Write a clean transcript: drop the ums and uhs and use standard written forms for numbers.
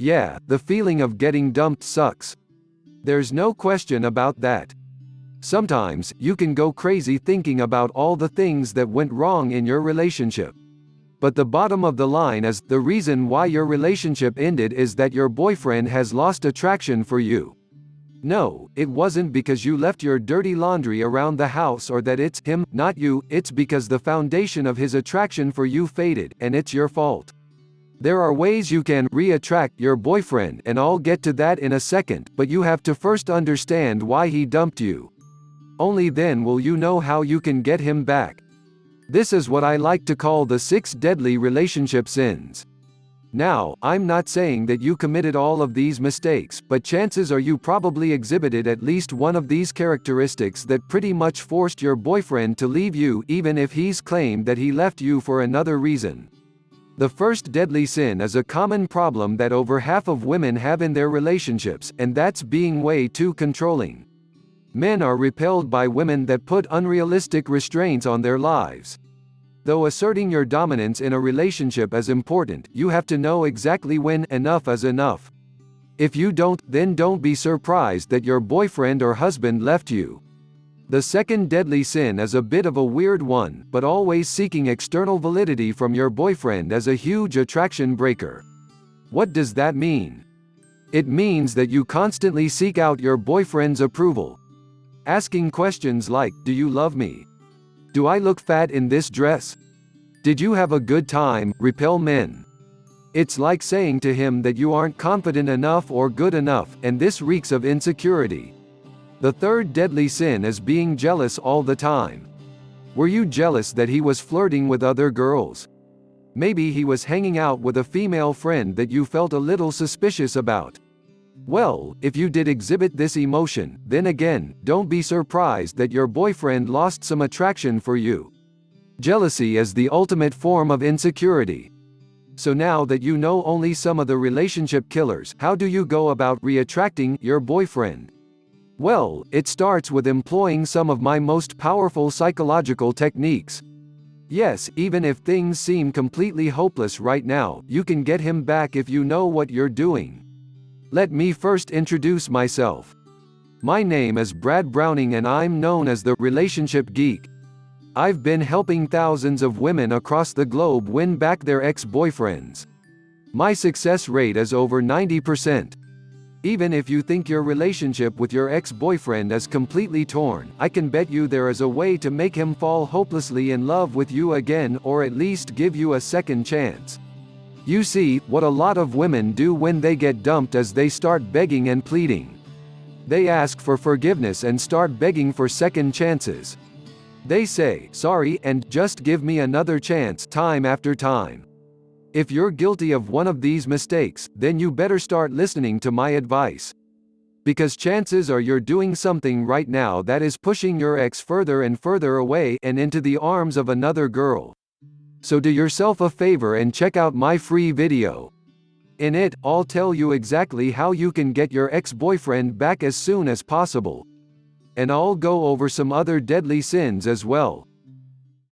Yeah, the feeling of getting dumped sucks. There's no question about that. Sometimes, you can go crazy thinking about all the things that went wrong in your relationship. But the bottom of the line is, the reason why your relationship ended is that your boyfriend has lost attraction for you. No, it wasn't because you left your dirty laundry around the house or that it's him, not you, it's because the foundation of his attraction for you faded, and it's your fault. There are ways you can re-attract your boyfriend, and I'll get to that in a second, but you have to first understand why he dumped you. Only then will you know how you can get him back. This is what I like to call the 6 deadly relationship sins. Now, I'm not saying that you committed all of these mistakes, but chances are you probably exhibited at least one of these characteristics that pretty much forced your boyfriend to leave you, even if he's claimed that he left you for another reason. The first deadly sin is a common problem that over half of women have in their relationships, and that's being way too controlling. Men are repelled by women that put unrealistic restraints on their lives. Though asserting your dominance in a relationship is important, you have to know exactly when enough is enough. If you don't, then don't be surprised that your boyfriend or husband left you. The second deadly sin is a bit of a weird one, but always seeking external validity from your boyfriend is a huge attraction breaker. What does that mean? It means that you constantly seek out your boyfriend's approval. Asking questions like, "Do you love me? Do I look fat in this dress? Did you have a good time?" repel men. It's like saying to him that you aren't confident enough or good enough, and this reeks of insecurity. The third deadly sin is being jealous all the time. Were you jealous that he was flirting with other girls? Maybe he was hanging out with a female friend that you felt a little suspicious about. Well, if you did exhibit this emotion, then again, don't be surprised that your boyfriend lost some attraction for you. Jealousy is the ultimate form of insecurity. So now that you know only some of the relationship killers, how do you go about re-attracting your boyfriend? Well, it starts with employing some of my most powerful psychological techniques. Yes, even if things seem completely hopeless right now, you can get him back if you know what you're doing. Let me first introduce myself. My name is Brad Browning and I'm known as the Relationship Geek. I've been helping thousands of women across the globe win back their ex-boyfriends. My success rate is over 90%. Even if you think your relationship with your ex-boyfriend is completely torn, I can bet you there is a way to make him fall hopelessly in love with you again, or at least give you a second chance. You see, what a lot of women do when they get dumped is they start begging and pleading. They ask for forgiveness and start begging for second chances. They say, "Sorry, and just give me another chance," time after time. If you're guilty of one of these mistakes, then you better start listening to my advice. Because chances are you're doing something right now that is pushing your ex further and further away and into the arms of another girl. So do yourself a favor and check out my free video. In it, I'll tell you exactly how you can get your ex-boyfriend back as soon as possible. And I'll go over some other deadly sins as well.